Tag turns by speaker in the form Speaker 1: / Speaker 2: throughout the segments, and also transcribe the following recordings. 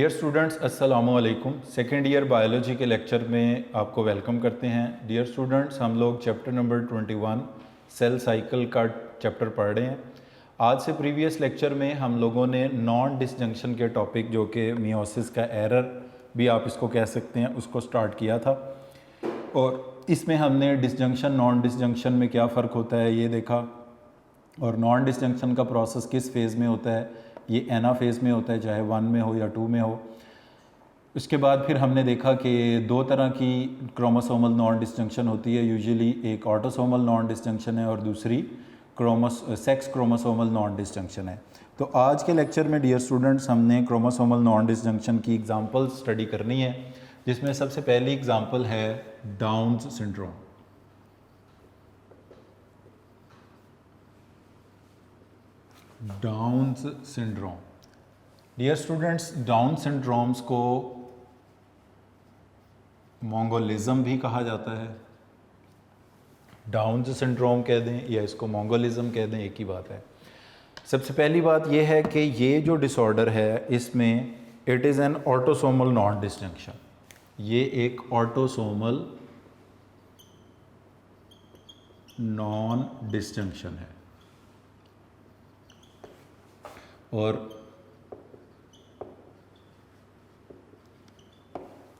Speaker 1: Dear students अस्सलामु अलैकुम। Second year biology के लेक्चर में आपको वेलकम करते हैं। डियर स्टूडेंट्स, हम लोग चैप्टर नंबर 21 सेल साइकिल का चैप्टर पढ़ रहे हैं। आज से प्रीवियस लेक्चर में हम लोगों ने नॉन डिसजंक्शन के टॉपिक, जो कि मियोसिस का एरर भी आप इसको कह सकते हैं, उसको स्टार्ट किया था। और इसमें हमने डिसजंक्शन नॉन डिसजंक्शन में क्या फ़र्क होता है ये देखा, और नॉन डिसजंक्शन का प्रोसेस किस फेज़ में होता है। ये एना फेज़ में होता है, चाहे 1 में हो या 2 में हो। उसके बाद फिर हमने देखा कि दो तरह की क्रोमोसोमल नॉन डिसजंक्शन होती है यूजुअली, एक ऑटोसोमल नॉन डिसजंक्शन है और दूसरी सेक्स क्रोमोसोमल नॉन डिसजंक्शन है। तो आज के लेक्चर में डियर स्टूडेंट्स हमने क्रोमोसोमल नॉन डिसजंक्शन की एग्जांपल स्टडी करनी है, जिसमें सबसे पहली एग्जांपल है Down's syndrome. Down's syndrome. Dear students, Down syndromes को मोंगोलिज्म भी कहा जाता है। डाउन्स सिंड्रोम कह दें या इसको मोंगोलिज्म कह दें, एक ही बात है। सबसे पहली बात यह है कि ये जो डिसऑर्डर है, इसमें it is an autosomal non disjunction. ये एक ऑटोसोमल नॉन डिसजंक्शन है। और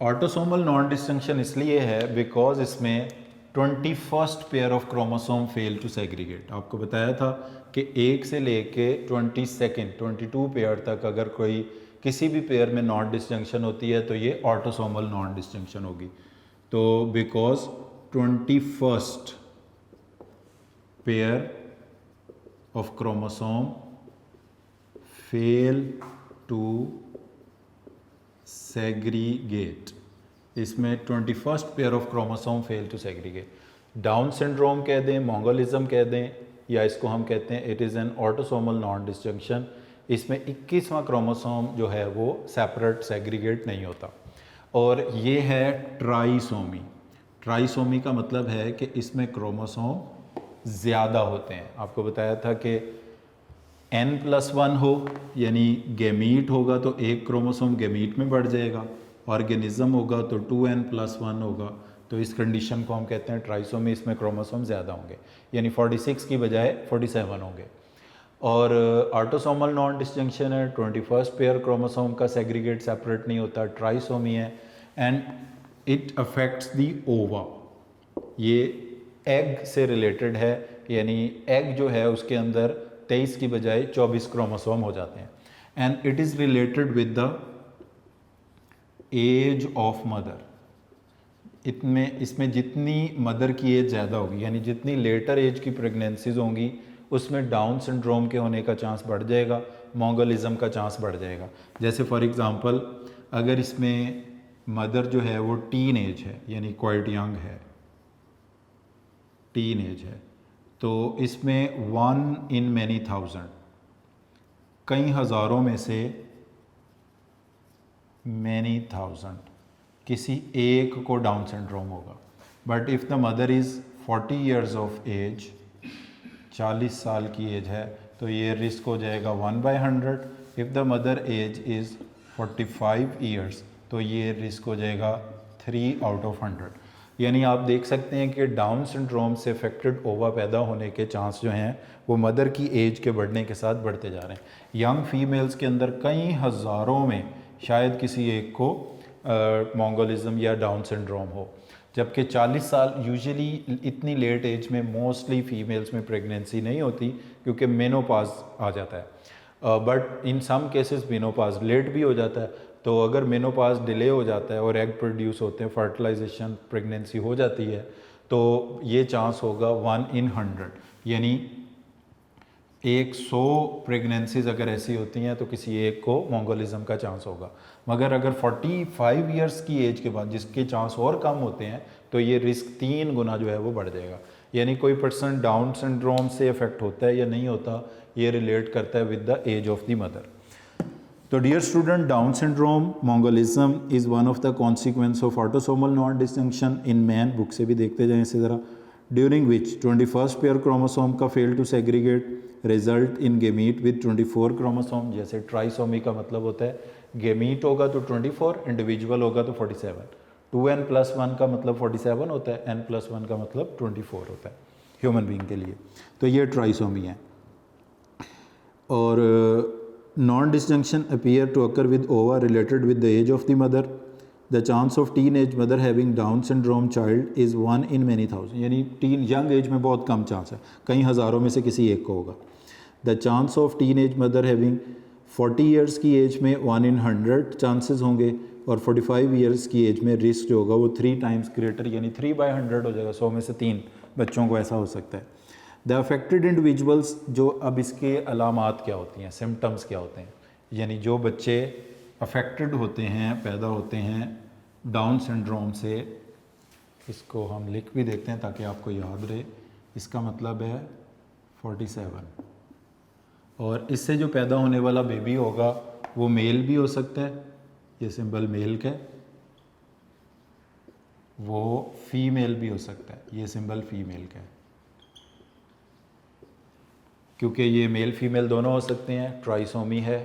Speaker 1: ऑटोसोमल नॉन डिसजंक्शन इसलिए है बिकॉज इसमें 21st pair of chromosome fail to segregate. आपको बताया था कि 1 से लेके 22 पेयर तक अगर कोई किसी भी पेयर में नॉन डिसजंक्शन होती है तो ये ऑटोसोमल नॉन डिसजंक्शन होगी। तो because 21st pair of chromosome fail to segregate, इसमें 21st pair of chromosome fail to segregate. Down syndrome कह दें, मोंगोलिज्म कह दें, या इसको हम कहते हैं it is an autosomal non disjunction. इसमें 21वां क्रोमोसोम जो है वो सेपरेट सेग्रीगेट नहीं होता। और ये है ट्राइसोमी। ट्राइसोमी का मतलब है कि इसमें क्रोमोसोम ज़्यादा होते हैं। आपको बताया था कि n+1 हो, यानी गैमीट होगा तो एक क्रोमोसोम गैमीट में बढ़ जाएगा, ऑर्गेनिज्म होगा तो 2n+1 होगा। तो इस कंडीशन को हम कहते हैं ट्राइसोमी। इसमें क्रोमोसोम ज़्यादा होंगे, यानी 46 की बजाय 47 होंगे। और ऑटोसोमल नॉन डिसजंक्शन है, 21st पेयर क्रोमोसोम का सेग्रीगेट सेपरेट नहीं होता, ट्राइसोमी है। एंड इट अफेक्ट्स दी ओवा। ये एग से रिलेटेड है, यानी एग जो है उसके अंदर 23 की बजाय 24 क्रोमोसोम हो जाते हैं। And it is related with the age of mother. इसमें जितनी मदर की एज ज़्यादा होगी, यानी जितनी लेटर एज की प्रेगनेंसीज होंगी, उसमें डाउन सिंड्रोम के होने का चांस बढ़ जाएगा, मोंगोलिज्म का चांस बढ़ जाएगा। जैसे फॉर एग्ज़ाम्पल, अगर इसमें मदर जो है वो टीन एज है, यानी क्वाइट यंग है, टीन एज है, तो इसमें 1 in many thousand, कई हज़ारों में से many thousand किसी एक को डाउन सिंड्रोम होगा। But if the mother is 40 years of age, 40 साल की एज है, तो ये रिस्क हो जाएगा 1/100। If the mother age is 45 years, तो ये रिस्क हो जाएगा 3/100। यानी आप देख सकते हैं कि डाउन सिंड्रोम से अफेक्टेड ओवा पैदा होने के चांस जो हैं वो मदर की एज के बढ़ने के साथ बढ़ते जा रहे हैं। यंग फीमेल्स के अंदर कई हज़ारों में शायद किसी एक को मोंगोलिज्म या डाउन सिंड्रोम हो, जबकि 40 साल यूजुअली इतनी लेट एज में मोस्टली फीमेल्स में प्रेगनेंसी नहीं होती, क्योंकि मेनोपॉज आ जाता है। But in some cases menopause late भी हो जाता है। तो अगर मेनोपॉज डिले हो जाता है और एग प्रोड्यूस होते हैं, फर्टिलाइजेशन, प्रेगनेंसी हो जाती है, तो ये चांस होगा 1 in 100, यानी 100 प्रेगनेंसीज अगर ऐसी होती हैं तो किसी एक को मोंगोलिज्म का चांस होगा। मगर अगर 45 years की एज के बाद, जिसके चांस और कम होते हैं, तो ये रिस्क 3 गुना जो है वो बढ़ जाएगा। यानी कोई पर्सन डाउन सिंड्रोम से अफेक्ट होता है या नहीं होता, ये रिलेट करता है with the age of the mother. तो dear student, down syndrome, mongolism is one of the consequence of autosomal non disjunction in man. Book से भी देखते जाएं इसे ज़रा। During which 21st pair chromosome का fail to segregate result in gamete with 24 chromosome. जैसे trisomy का मतलब होता है गेमीट होगा तो 24, इंडिविजुअल होगा तो 47। 2n+1 का मतलब 47 होता है, n+1 का मतलब 24 होता है ह्यूमन बीइंग के लिए। तो ये ट्राइसोमी है। और non disjunction appear to occur with ova related with the age of the mother. The chance of teen age mother having down syndrome child is 1 in many thousand, यानी teen young age में बहुत कम chance है, कई हज़ारों में से किसी एक को होगा। The chance of teen age mother having 40 years की एज में 1 in 100 चांसेस होंगे, और 45 ईयर्स की एज में रिस्क जो होगा वो 3 times ग्रेटर, यानी 3/100 हो जाएगा। 100 में से 3 बच्चों को ऐसा हो सकता है। द अफेक्टेड इंडिविजुअल्स, जो अब इसके अलामात क्या होती हैं, सिम्टम्स क्या होते हैं, यानी जो बच्चे अफेक्टेड होते हैं, पैदा होते हैं डाउन सिंड्रोम से, इसको हम लिख भी देखते हैं ताकि आपको याद रहे। इसका मतलब है 47, और इससे जो पैदा होने वाला बेबी होगा वो मेल भी हो सकता है, ये सिंबल मेल का है, वो फीमेल भी हो सकता है, ये सिंबल फीमेल का है, क्योंकि ये मेल फीमेल दोनों हो सकते हैं। ट्राइसोमी है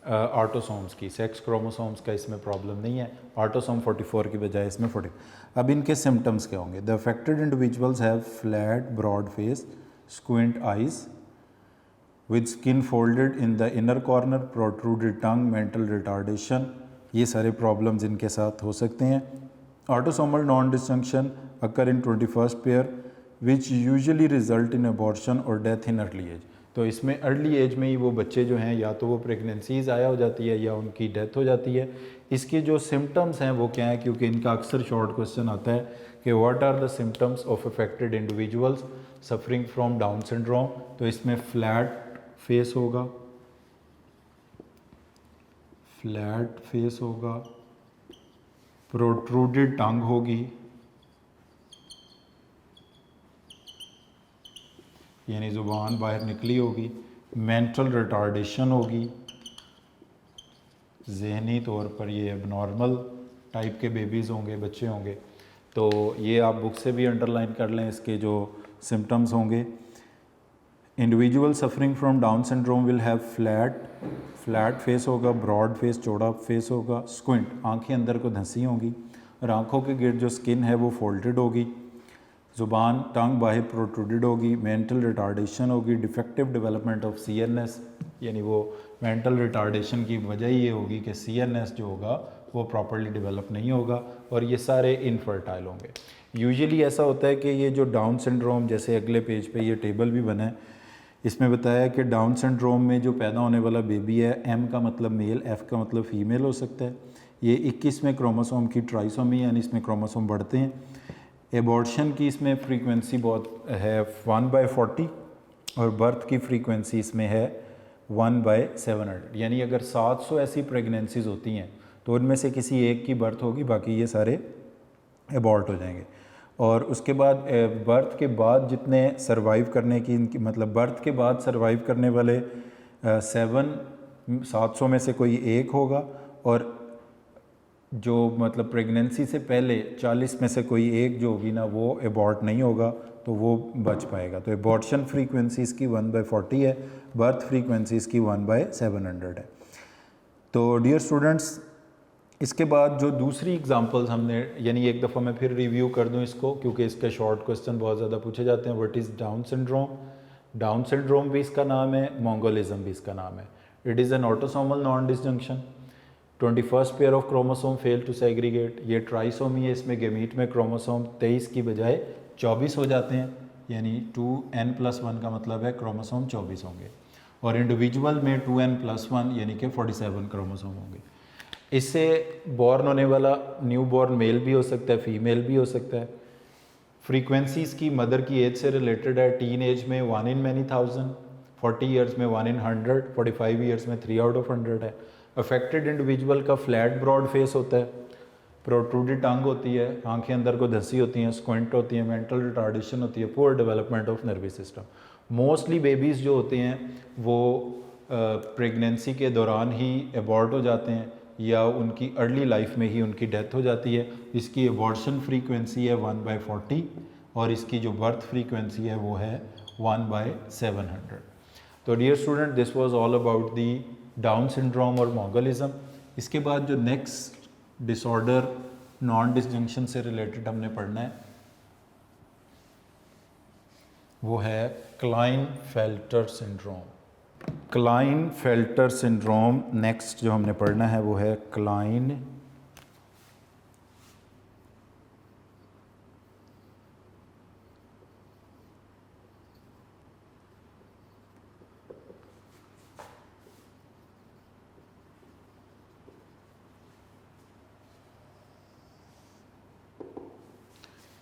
Speaker 1: ऑटोसोम्स की, सेक्स क्रोमोसोम्स का इसमें प्रॉब्लम नहीं है, ऑटोसोम 44 की बजाय इसमें 40। अब इनके सिम्टम्स क्या होंगे? The affected individuals have flat broad face, squint eyes with skin folded in the inner corner, protruded tongue, mental retardation, ये सारे प्रॉब्लम्स इनके साथ हो सकते हैं। Autosomal non disjunction occur in 21st pair which usually result in abortion और death in early age. तो इसमें अर्ली एज में ही वो बच्चे जो हैं या तो वो प्रेगनेंसीज आया हो जाती है या उनकी डेथ हो जाती है। इसके जो सिम्टम्स हैं वो क्या है, क्योंकि इनका अक्सर शॉर्ट क्वेश्चन आता है कि what are the symptoms of affected individuals suffering from Down syndrome. तो इसमें फ्लैट फेस होगा, फ्लैट फेस होगा, प्रोट्रूडेड टंग होगी, यानी ज़ुबान बाहर निकली होगी, मेंटल रिटार्डेशन होगी, जहनी तौर पर ये एबनॉर्मल टाइप के बेबीज़ होंगे, बच्चे होंगे। तो ये आप बुक से भी अंडरलाइन कर लें, इसके जो सिम्टम्स होंगे। Individual suffering from Down syndrome will have flat face होगा, ब्रॉड फेस, चौड़ा फेस होगा, स्क्विंट, आंखें अंदर को धंसी होंगी, और आंखों के गिर्द जो स्किन है वो फोल्डेड होगी, ज़ुबान टंग बाहर प्रोट्रूडेड होगी, मेंटल रिटार्डेशन होगी, डिफेक्टिव डेवलपमेंट ऑफ CNS, यानी वो मेंटल रिटार्डेशन की वजह ये होगी कि CNS जो होगा वो प्रॉपर्ली डेवलप नहीं होगा, और ये सारे इनफर्टाइल होंगे। यूजुअली ऐसा होता है कि ये जो डाउन सिंड्रोम, जैसे अगले पेज पे ये टेबल भी बना है, इसमें बताया है कि डाउन सिंड्रोम में जो पैदा होने वाला बेबी है, M का मतलब मेल, F का मतलब फीमेल हो सकता है। ये 21वें क्रोमोसोम की ट्राइसोमी, यानी इसमें क्रोमोसोम बढ़ते हैं। एबॉर्शन की इसमें फ्रीक्वेंसी बहुत है 1/40, और बर्थ की फ्रीक्वेंसी इसमें है 1/700, यानी अगर 700 ऐसी प्रेगनेंसीज होती हैं तो उनमें से किसी एक की बर्थ होगी, बाकी ये सारे एबॉर्ट हो जाएंगे। और उसके बाद बर्थ के बाद जितने सरवाइव करने की इनकी, मतलब बर्थ के बाद सरवाइव करने वाले 700 में से कोई एक होगा, और जो मतलब प्रेगनेंसी से पहले 40 में से कोई एक जो होगी ना वो एबॉर्ट नहीं होगा, तो वो बच पाएगा। तो एबॉर्शन फ्रीक्वेंसी इसकी 1/40 है, बर्थ फ्रीक्वेंसी इसकी 1/700 है। तो डियर स्टूडेंट्स, इसके बाद जो दूसरी एग्जांपल्स हमने, यानी एक दफ़ा मैं फिर रिव्यू कर दूं इसको, क्योंकि इसके शॉर्ट क्वेश्चन बहुत ज़्यादा पूछे जाते हैं। What is Down syndrome? Down syndrome भी इसका नाम है, मोंगोलिज्म भी इसका नाम है। It is an autosomal non disjunction, 21st pair of chromosome fail to segregate. ये ट्राइसोमी है, इसमें गेमीट में क्रोमोसोम 23 की बजाय 24 हो जाते हैं, यानी 2n+1 का मतलब है क्रोमोसोम 24 होंगे, और इंडिविजुअल में 2n+1 यानी कि 47 क्रोमोसोम होंगे। इससे बॉर्न होने वाला न्यू बॉर्न मेल भी हो सकता है, फीमेल भी हो सकता है। फ्रीक्वेंसीज की मदर की एज से रिलेटेड है। टीन एज में 1 in many thousand, 40 ईयर्स में 1 in 100, 45 ईयर्स में 3 out of 100 है। अफेक्टेड इंडिविजुअल का फ्लैट ब्रॉड फेस होता है, प्रोट्रूडेड टंग होती है, आंखें अंदर को धंसी होती हैं, स्क्विंट होती हैं, मेंटल रिटार्डेशन होती है, poor development of nervous system. Mostly babies जो होते हैं वो प्रेगनेंसी के दौरान ही एबॉर्ट हो जाते हैं, या उनकी अर्ली लाइफ में ही उनकी डेथ हो जाती है। इसकी एबॉर्शन फ्रीक्वेंसी है 1/40, और इसकी जो बर्थ फ्रीक्वेंसी है वो है 1/700। तो dear student, this was all about the Down syndrome और मोंगोलिज्म। इसके बाद जो नेक्स्ट डिसऑर्डर नॉन डिसजंक्शन से रिलेटेड हमने पढ़ना है वो है Klinefelter syndrome. Klinefelter syndrome next जो हमने पढ़ना है वो है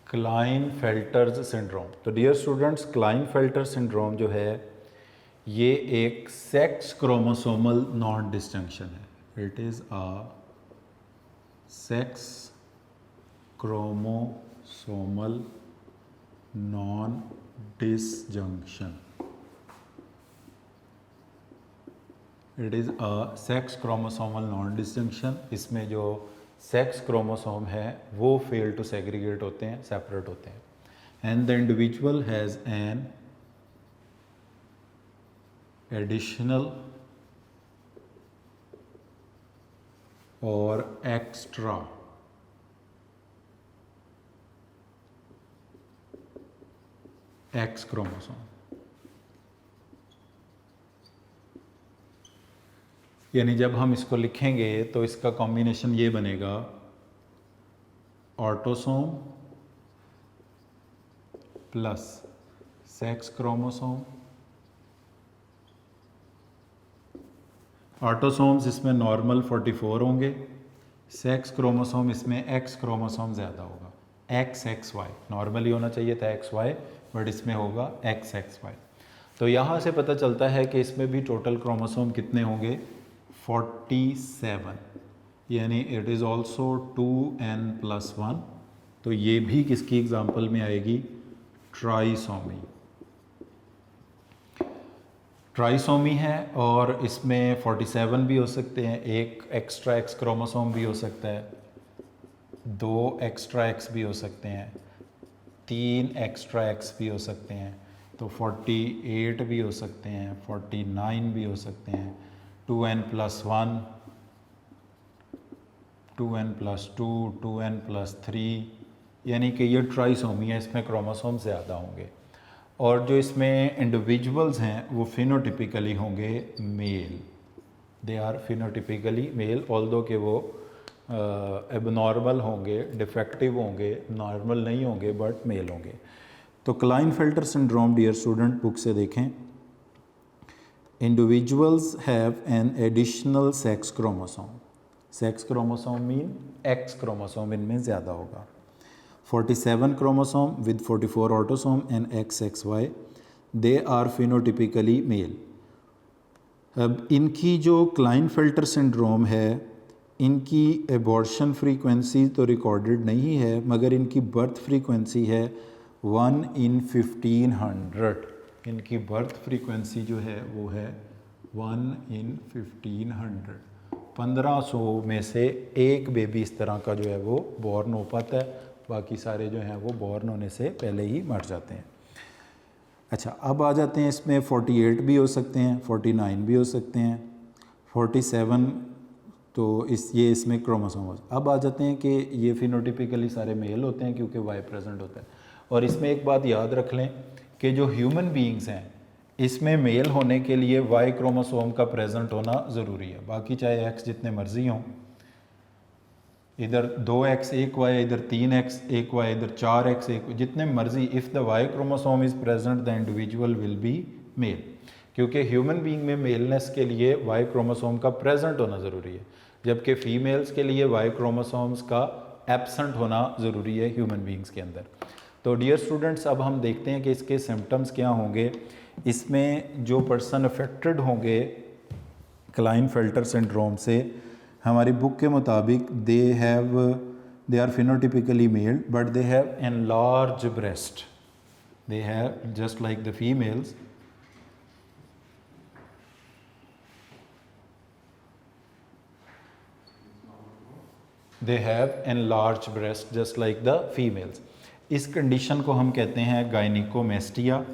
Speaker 1: क्लाइनफेल्टर सिंड्रोम। तो डियर स्टूडेंट्स, क्लाइनफेल्टर सिंड्रोम जो है ये एक सेक्स क्रोमोसोमल नॉन डिस्जंक्शन है। It is a sex chromosomal non disjunction. It is a sex chromosomal non disjunction. इसमें जो सेक्स क्रोमोसोम है वो फेल टू सेग्रीगेट होते हैं, सेपरेट होते हैं। And the individual has an additional और एक्स्ट्रा एक्स क्रोमोसोम। यानी जब हम इसको लिखेंगे तो इसका कॉम्बिनेशन ये बनेगा autosome plus sex chromosome. Autosomes इसमें नॉर्मल 44 होंगे, सेक्स क्रोमोसोम इसमें एक्स क्रोमोसोम ज़्यादा होगा, XXY। नॉर्मली होना चाहिए था XY, बट इसमें होगा XXY। तो यहाँ से पता चलता है कि इसमें भी टोटल क्रोमोसोम कितने होंगे, 47। यानी इट इज़ ऑल्सो 2n+1। तो ये भी किसकी एग्जाम्पल में आएगी, ट्राइसोमी। ट्राइसोमी है और इसमें 47 भी हो सकते हैं, एक एक्स्ट्रा एक्स क्रोमोसोम भी हो सकता है, 2 एक्स्ट्रा एक्स भी हो सकते हैं, 3 एक्स्ट्रा एक्स भी हो सकते हैं। तो 48 भी हो सकते हैं, 49 भी हो सकते हैं, 2n+1, 2n+2, 2n+3। यानी कि ये ट्राइसोमी है, इसमें क्रोमोसोम ज़्यादा होंगे। और जो इसमें इंडिविजुअल्स हैं वो फिनोटिपिकली होंगे male. They are phenotypically male, although कि वो एबनॉर्मल होंगे, डिफेक्टिव होंगे, नॉर्मल नहीं होंगे, बट मेल होंगे। तो Klinefelter syndrome dear student book से देखें, individuals have an additional sex chromosome. Sex chromosome mean X chromosome इनमें ज़्यादा होगा। 47 chromosome with 44 autosome and XXY, they are phenotypically male। अब इनकी जो क्लाइनफेल्टर सिंड्रोम है, इनकी एबॉर्शन फ्रीक्वेंसी तो रिकॉर्डेड नहीं है, मगर इनकी बर्थ फ्रीक्वेंसी है 1 in 1500। इनकी बर्थ फ्रीक्वेंसी जो है वो है 1 in 1500। 1500 में से एक बेबी इस तरह का जो है वो बॉर्न हो पाता है, बाकी सारे जो हैं वो बॉर्न होने से पहले ही मर जाते हैं। अच्छा, अब आ जाते हैं इसमें 48 भी हो सकते हैं, 49 भी हो सकते हैं, 47 तो ये इसमें क्रोमोसोम। अब आ जाते हैं कि ये फिनोटिपिकली सारे मेल होते हैं क्योंकि वाई प्रेजेंट होता है। और इसमें एक बात याद रख लें कि जो ह्यूमन बीइंग्स हैं इसमें मेल होने के लिए वाई क्रोमोसोम का प्रेजेंट होना ज़रूरी है। बाकी चाहे एक्स जितने मर्जी हों, इधर 2x 1y, इधर 3x 1y, इधर 4x 1y, जितने मर्जी, if the Y chromosome is present the individual will be male. क्योंकि ह्यूमन बीइंग में मेलनेस के लिए वाई क्रोमोसोम का प्रेजेंट होना ज़रूरी है, जबकि फ़ीमेल्स के लिए वाई क्रोमोसोम्स का एब्सेंट होना ज़रूरी है ह्यूमन बीइंग्स के अंदर। तो डियर स्टूडेंट्स, अब हम देखते हैं कि इसके सिम्टम्स क्या होंगे। इसमें जो पर्सन अफेक्टेड होंगे क्लाइनफेल्टर सिंड्रोम से, हमारी बुक के मुताबिक they are phenotypically male but they have enlarge breast. They have just like the females, they have enlarge breast just like the females. इस कंडीशन को हम कहते हैं गायनिकोमेस्टिया।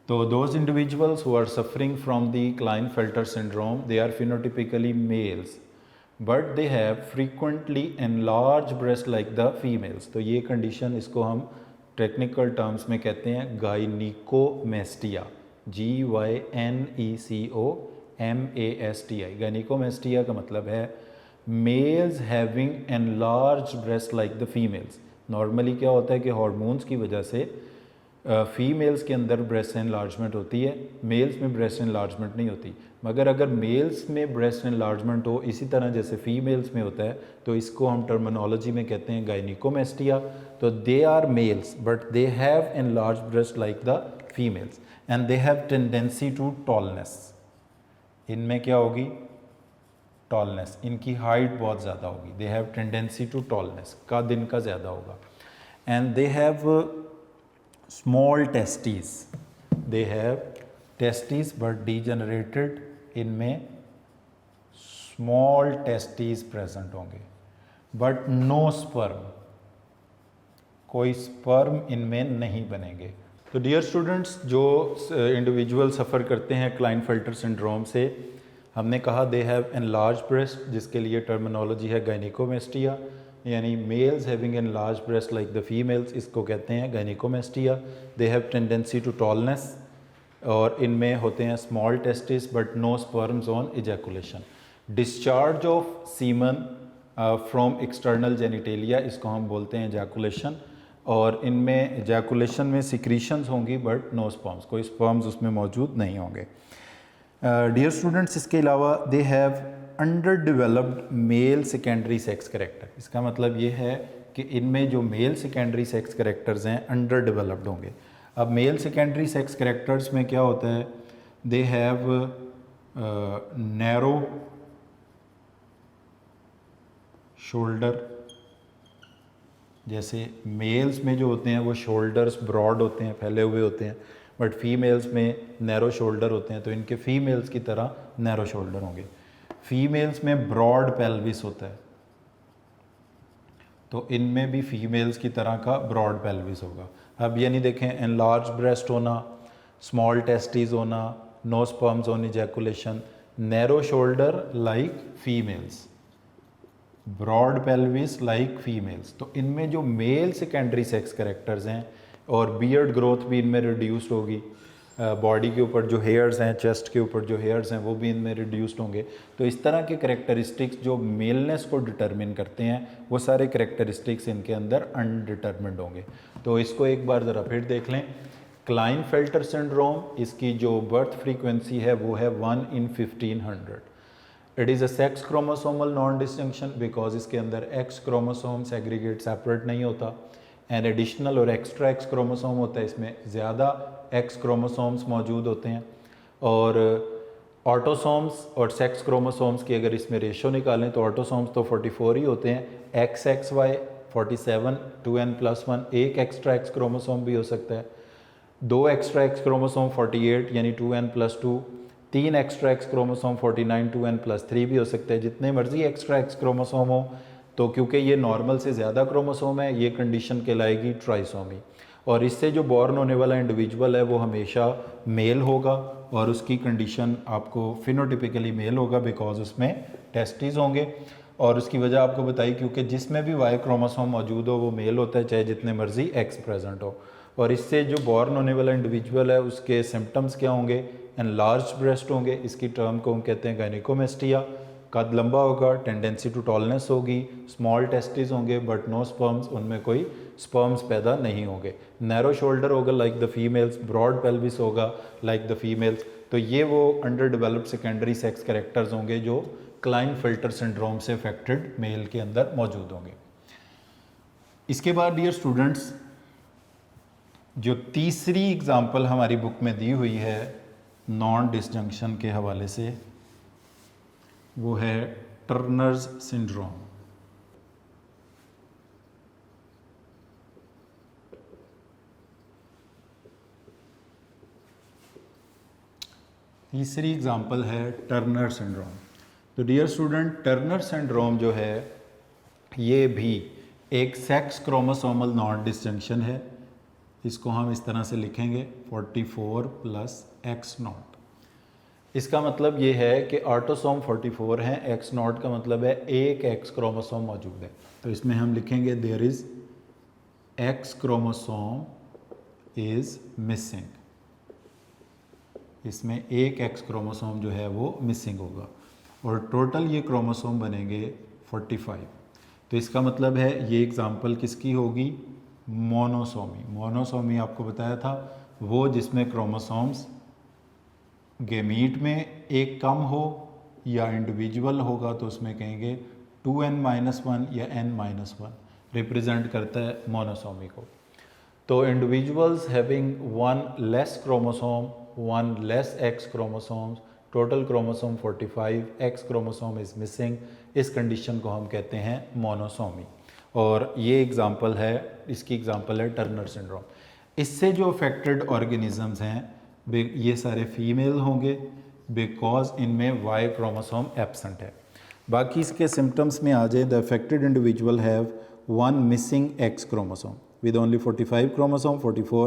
Speaker 1: तो those individuals who are suffering from the Klinefelter syndrome, they are phenotypically males, but they have frequently enlarged breast like the females. तो ये condition, इसको हम टेक्निकल टर्म्स में कहते हैं गायनिकोमेस्टिया, GYNECOMASTI। गायनिकोमेस्टिया का मतलब है males having enlarged breast like the females. Normally क्या होता है कि हार्मोन्स की वजह से फीमेल्स के अंदर ब्रेस्ट एनलार्जमेंट होती है, मेल्स में ब्रेस्ट एनलार्जमेंट नहीं होती। मगर अगर मेल्स में ब्रेस्ट एनलार्जमेंट हो इसी तरह जैसे फीमेल्स में होता है, तो इसको हम टर्मिनोलॉजी में कहते हैं गायनिकोमेस्टिया। तो they are males but they have enlarge breast like the females and they have tendency to tallness. इनमें क्या होगी? टॉलनेस, इनकी हाइट बहुत ज़्यादा होगी। They have tendency to tallness, का दिन का ज़्यादा होगा। And they have small testes, they have testes but degenerated, इनमें स्मॉल टेस्टीज प्रेजेंट होंगे बट नो स्पर्म, कोई स्पर्म इनमें नहीं बनेंगे। तो डियर स्टूडेंट्स, जो इंडिविजुअल सफ़र करते हैं क्लाइनफेल्टर सिंड्रोम से, हमने कहा दे हैव एनलार्ज ब्रेस्ट, जिसके लिए टर्मिनोलॉजी है गायनिकोमेस्टिया, यानी males having enlarge breast like the females, इसको कहते हैं gynaecomastia. They have tendency to tallness, और इनमें होते हैं small testis but no sperms on ejaculation. Discharge of semen from external genitalia, इसको हम बोलते हैं इजैकुलेशन। और इनमें इजैकुलेशन में सिक्रीशंस होंगी बट नो स्पर्म्स, कोई स्पर्म्स उसमें मौजूद नहीं होंगे। डियर स्टूडेंट्स, इसके अलावा they have under developed male secondary sex character. इसका मतलब ये है कि इनमें जो मेल सेकेंडरी सेक्स करेक्टर्स हैं अंडर डेवलप्ड होंगे। अब मेल सेकेंडरी सेक्स करेक्टर्स में क्या होता है? दे हैव नैरो शोल्डर, जैसे मेल्स में जो होते हैं वो शोल्डर्स ब्रॉड होते हैं, फैले हुए होते हैं, बट फीमेल्स में नैरो शोल्डर होते हैं। तो इनके फीमेल्स की तरह नैरो शोल्डर होंगे। फीमेल्स में ब्रॉड पेल्विस होता है, तो इनमें भी फीमेल्स की तरह का ब्रॉड पेल्विस होगा। अब यानी देखें, एनलार्ज ब्रेस्ट होना, स्मॉल टेस्टीज होना, no sperms on ejaculation, narrow shoulder like females, broad pelvis like females. तो इनमें जो मेल सेकेंडरी सेक्स करेक्टर्स हैं, और बियर्ड ग्रोथ भी इनमें रिड्यूस्ड होगी, बॉडी के ऊपर जो हेयर्स हैं, चेस्ट के ऊपर जो हेयर्स हैं वो भी इनमें रिड्यूस्ड होंगे। तो इस तरह के करेक्टरिस्टिक्स जो मेलनेस को डिटरमिन करते हैं, वो सारे करेक्टरिस्टिक्स इनके अंदर अनडिटर्मिन्ड होंगे। तो इसको एक बार ज़रा फिर देख लें। क्लाइनफेल्टर सिंड्रोम, इसकी जो बर्थ फ्रीक्वेंसी है वो है 1 in 1500। It is a sex chromosomal non distinction, because इसके अंदर एक्स क्रोमोसोम सेग्रीगेट सेपरेट नहीं होता, एंड एडिशनल और एक्स्ट्रा एक्स क्रोमोसोम होता है, इसमें ज़्यादा एक्स क्रोमोसोम्स मौजूद होते हैं। और ऑटोसोम्स और सेक्स क्रोमोसोम्स की अगर इसमें रेशो निकालें तो ऑटोसोम्स तो 44 ही होते हैं, एक्स एक्स वाई 47, 2n+1, एक एक्स्ट्रा एक्स क्रोमोसोम भी हो सकता है, दो एक्स्ट्रा एक्स क्रोमोसोम 48 यानी 2n+2, तीन एक्स्ट्रा एक्स क्रोमोसोम 49, 2n+3 भी हो सकता है। जितने मर्जी एक्स्ट्रा एक्स क्रोमोसोम हो, तो क्योंकि ये नॉर्मल से ज़्यादा क्रोमोसोम है, ये कंडीशन कहलाएगी ट्राइसोमी। और इससे जो बॉर्न होने वाला इंडिविजुअल है वो हमेशा मेल होगा, और उसकी कंडीशन आपको फिनोटिपिकली मेल होगा, बिकॉज उसमें टेस्टिस होंगे। और उसकी वजह आपको बताई, क्योंकि जिसमें भी वाई क्रोमोसोम मौजूद हो वो मेल होता है, चाहे जितने मर्जी एक्स प्रेजेंट हो। और इससे जो बॉर्न होने वाला इंडिविजुअल है उसके सिम्टम्स क्या होंगे? एनलार्ज ब्रेस्ट होंगे, इसकी टर्म को हम कहते हैं गायनिकोमेस्टिया। कद लंबा होगा, टेंडेंसी टू टॉलनेस होगी, स्मॉल टेस्टिस होंगे बट नो स्पर्म्स, उनमें कोई स्पर्म्स पैदा नहीं होंगे। नैरो शोल्डर होगा like the females, broad pelvis होगा लाइक द फीमेल्स। तो ये वो under developed secondary sex characters होंगे जो क्लाइनफेल्टर सिंड्रोम से अफेक्टेड मेल के अंदर मौजूद होंगे। इसके बाद डियर स्टूडेंट्स, जो तीसरी एग्जाम्पल हमारी बुक में दी हुई है नॉन डिसजंक्शन के हवाले से, वो है टर्नर्स सिंड्रोम। तीसरी एग्जाम्पल है टर्नर सिंड्रोम। तो डियर स्टूडेंट, टर्नर सिंड्रोम जो है ये भी एक सेक्स क्रोमोसोमल नॉन डिसजंक्शन है। इसको हम इस तरह से लिखेंगे 44 + x0। इसका मतलब ये है कि ऑटोसोम 44 हैं, x0 का मतलब है एक x क्रोमोसोम मौजूद है। तो इसमें हम लिखेंगे there is x chromosome is missing, इसमें एक x क्रोमोसोम जो है वो मिसिंग होगा और टोटल ये क्रोमोसोम बनेंगे 45। तो इसका मतलब है ये एग्जांपल किसकी होगी, मोनोसोमी। मोनोसोमी आपको बताया था वो जिसमें क्रोमोसोम्स गेमीट में एक कम हो या इंडिविजुअल होगा तो उसमें कहेंगे 2n-1 या n-1 रिप्रेजेंट करता है मोनोसोमी को। तो individuals having one less chromosome, one less x chromosomes, total chromosome 45, x chromosome is missing, इस कंडीशन को हम कहते हैं मोनोसोमी। और ये एग्जांपल है, इसकी एग्जांपल है टर्नर सिंड्रोम। इससे जो अफेक्टेड ऑर्गेनिजम्स हैं ये सारे फीमेल होंगे बिकॉज इनमें वाई क्रोमोसोम एब्सेंट है। बाकी इसके सिम्टम्स में आ जाए, the affected individual have one missing x chromosome with only 45 chromosome, 44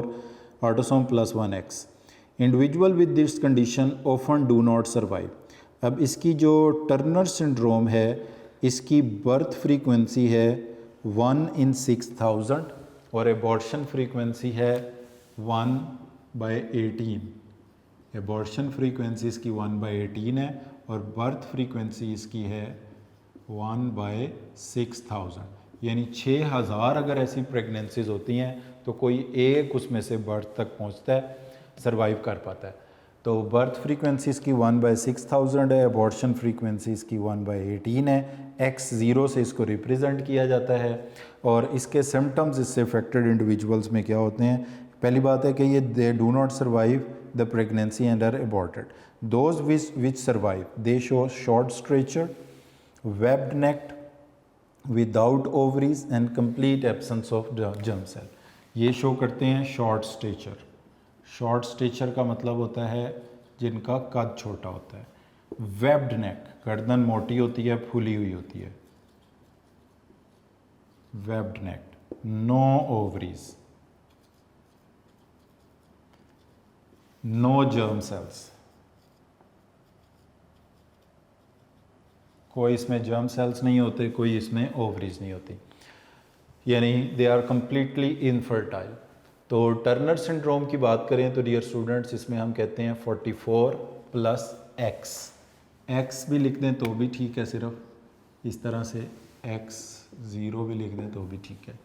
Speaker 1: autosome plus 1x. Individual with this condition often do not survive. अब इसकी जो टर्नर सिंड्रोम है इसकी बर्थ फ्रीक्वेंसी है 1 in 6000 और एबॉर्शन फ्रीक्वेंसी है 1/18। एबॉर्शन फ्रीक्वेंसी इसकी 1/18 है और बर्थ फ्रीक्वेंसी इसकी है 1/6000, यानी 6000 अगर ऐसी प्रेगनेंसीज होती हैं तो कोई एक उसमें से बर्थ तक पहुंचता है, सरवाइव कर पाता है। तो बर्थ फ्रीक्वेंसी इसकी 1/6000 है, एबॉर्शन फ्रीक्वेंसी इसकी 1/18 है, x0 से इसको रिप्रेजेंट किया जाता है। और इसके सिम्टम्स इससे अफेक्टेड इंडिविजुअल्स में क्या होते हैं, पहली बात है कि ये they do not survive the pregnancy and are aborted. Those which survive they show short stature, webbed neck without ovaries and complete absence of germ cell. ये शो करते हैं शॉर्ट स्टेचर। शॉर्ट स्टेचर का मतलब होता है जिनका कद छोटा होता है। वेब्ड नेक, गर्दन मोटी होती है, फूली हुई होती है, webbed neck. No ovaries, no germ cells, कोई इसमें जर्म सेल्स नहीं होते, कोई इसमें ओवरीज नहीं होती, यानी दे आर कम्प्लीटली इनफर्टाइल। तो टर्नर सिंड्रोम की बात करें तो डियर स्टूडेंट्स इसमें हम कहते हैं 44 + x। x भी लिख दें तो भी ठीक है, सिर्फ इस तरह से x0 भी लिख दें तो भी ठीक है।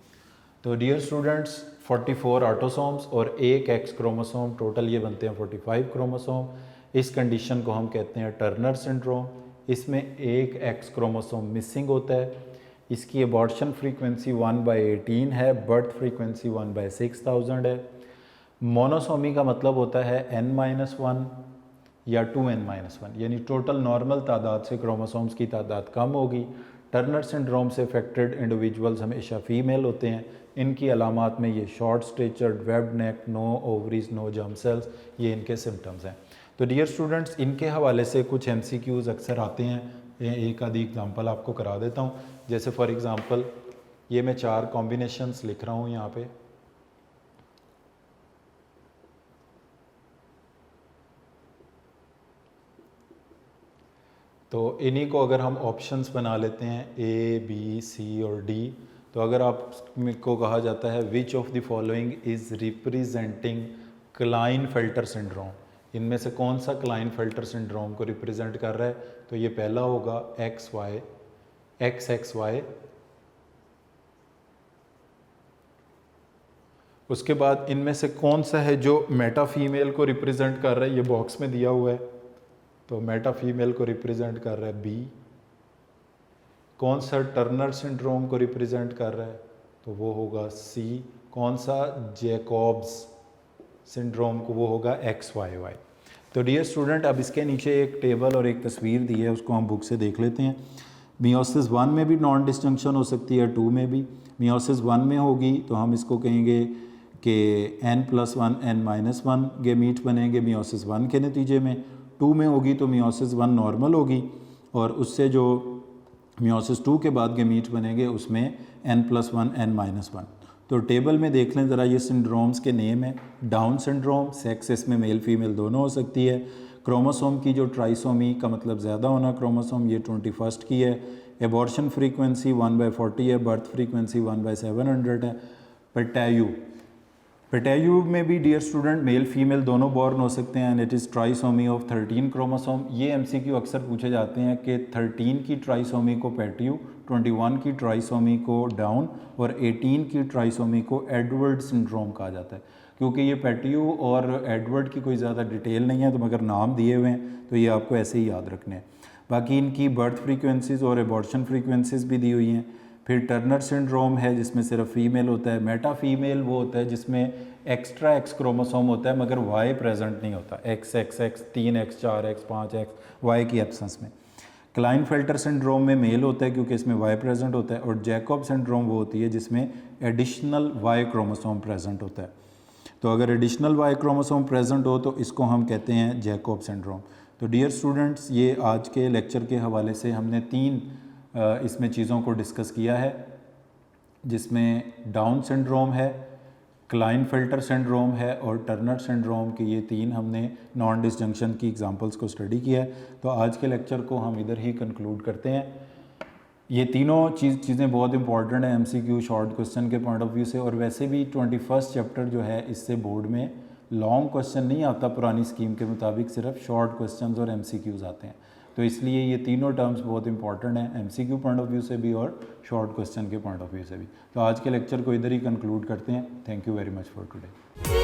Speaker 1: तो डियर स्टूडेंट्स 44 ऑटोसोम्स और एक x क्रोमोसोम, टोटल ये बनते हैं 45 क्रोमोसोम। इस कंडीशन को हम कहते हैं टर्नर सिंड्रोम। इसमें एक एक्स क्रोमोसोम मिसिंग होता है। इसकी एबॉर्शन फ्रीक्वेंसी 1/18 है, बर्थ फ्रीक्वेंसी 1/6000 है। मोनोसोमी का मतलब होता है n-1 या 2n-1, यानी टोटल नॉर्मल तादाद से क्रोमोसोम्स की तादाद कम होगी। टर्नर सिंड्रोम से अफेक्टेड इंडिविजुअल्स हमेशा फीमेल होते हैं। इनकी अलामात में ये short stature, webbed neck, no ovaries, no germ cells, ये इनके सिम्टम्स हैं। तो डियर स्टूडेंट्स इनके हवाले से कुछ MCQs अक्सर आते हैं, एक आधी एग्जांपल आपको करा देता हूँ। जैसे फॉर एग्जांपल ये मैं 4 कॉम्बिनेशंस लिख रहा हूँ यहाँ पे। तो इन्हीं को अगर हम ऑप्शंस बना लेते हैं A, B, C और D, तो अगर आपको कहा जाता है which of the following is representing Klinefelter syndrome, इनमें से कौन सा क्लाइनफेल्टर सिंड्रोम को रिप्रेजेंट कर रहा है, तो ये पहला होगा XXY। उसके बाद इनमें से कौन सा है जो मेटा फीमेल को रिप्रेजेंट कर रहा है, ये बॉक्स में दिया हुआ है, तो मेटा फीमेल को रिप्रेजेंट कर रहा है B। कौन सा टर्नर सिंड्रोम को रिप्रेजेंट कर रहा है, तो वो होगा C। कौन सा जैकॉब्स सिंड्रोम को, वो होगा XYY। तो डियर स्टूडेंट अब इसके नीचे एक टेबल और एक तस्वीर दी है, उसको हम बुक से देख लेते हैं। मियोसिस 1 में भी नॉन डिस्जंक्शन हो सकती है, 2 में भी। मियोसिस 1 में होगी तो हम इसको कहेंगे कि n+1 n-1 गेमीट बनेंगे मियोसिस 1 के नतीजे में। 2 में होगी तो मियोसिस 1 नॉर्मल होगी और उससे जो मियोसिस 2 के बाद गेमीट बनेंगे उसमें n+1 n-1। तो टेबल में देख लें ज़रा, ये सिंड्रोम्स के नेम है। डाउन सिंड्रोम, सेक्स इसमें मेल फीमेल दोनों हो सकती है। क्रोमोसोम की जो ट्राइसोमी का मतलब ज़्यादा होना क्रोमोसोम, ये 21st की है। एबॉर्शन फ्रीक्वेंसी 1/40 है, बर्थ फ्रीक्वेंसी 1/700 है। पेटायू में भी डियर स्टूडेंट मेल फीमेल दोनों बॉर्न हो सकते हैं and it is trisomy of 13 chromosome. ये एमसीक्यू अक्सर पूछे जाते हैं कि 13 की ट्राइसोमी को पेटायू, 21 की ट्राइसोमी को डाउन और 18 की ट्राइसोमी को एडवर्ड सिंड्रोम कहा जाता है। क्योंकि ये पेटायू और एडवर्ड की कोई ज़्यादा डिटेल नहीं है, तो मगर नाम दिए हुए हैं तो ये आपको ऐसे ही याद रखने हैं। बाकी इनकी बर्थ फ्रीक्वेंसीज़ और एबॉर्शन फ्रीक्वेंसीज़ भी दी हुई हैं। फिर टर्नर सिंड्रोम है जिसमें सिर्फ फीमेल होता है। मेटा फीमेल वो होता है जिसमें एक्स्ट्रा एक्स क्रोमोसोम होता है मगर वाई प्रेजेंट नहीं होता, X X X 3x 4x 5x Y की एब्सेंस में। क्लाइनफेल्टर सिंड्रोम में मेल होता है क्योंकि इसमें वाई प्रेजेंट होता है। और जैकब सिंड्रोम वो होती है जिसमें एडिशनल वाई क्रोमोसोम प्रेजेंट होता है। तो अगर एडिशनल वाई क्रोमोसोम प्रेजेंट हो तो इसको हम कहते हैं जैकब सिंड्रोम। तो डियर स्टूडेंट्स, ये आज के लेक्चर के हवाले से हमने 3 इसमें चीज़ों को डिस्कस किया है, जिसमें डाउन सिंड्रोम है, क्लाइनफेल्टर सिंड्रोम है और टर्नर सिंड्रोम के ये 3 हमने नॉन डिसजंक्शन की एग्जांपल्स को स्टडी किया है। तो आज के लेक्चर को हम इधर ही कंक्लूड करते हैं। ये तीनों चीज़ें बहुत इंपॉर्टेंट हैं एमसीक्यू शॉर्ट क्वेश्चन के पॉइंट ऑफ व्यू से। और वैसे भी 21st चैप्टर जो है इससे बोर्ड में लॉन्ग क्वेश्चन नहीं आता पुरानी स्कीम के मुताबिक, सिर्फ शॉर्ट क्वेश्चंस और एमसीक्यूज़ आते हैं। तो इसलिए ये तीनों टर्म्स बहुत इंपॉर्टेंट हैं एमसीक्यू पॉइंट ऑफ व्यू से भी और शॉर्ट क्वेश्चन के पॉइंट ऑफ व्यू से भी। तो आज के लेक्चर को इधर ही कंक्लूड करते हैं। Thank you very much for today.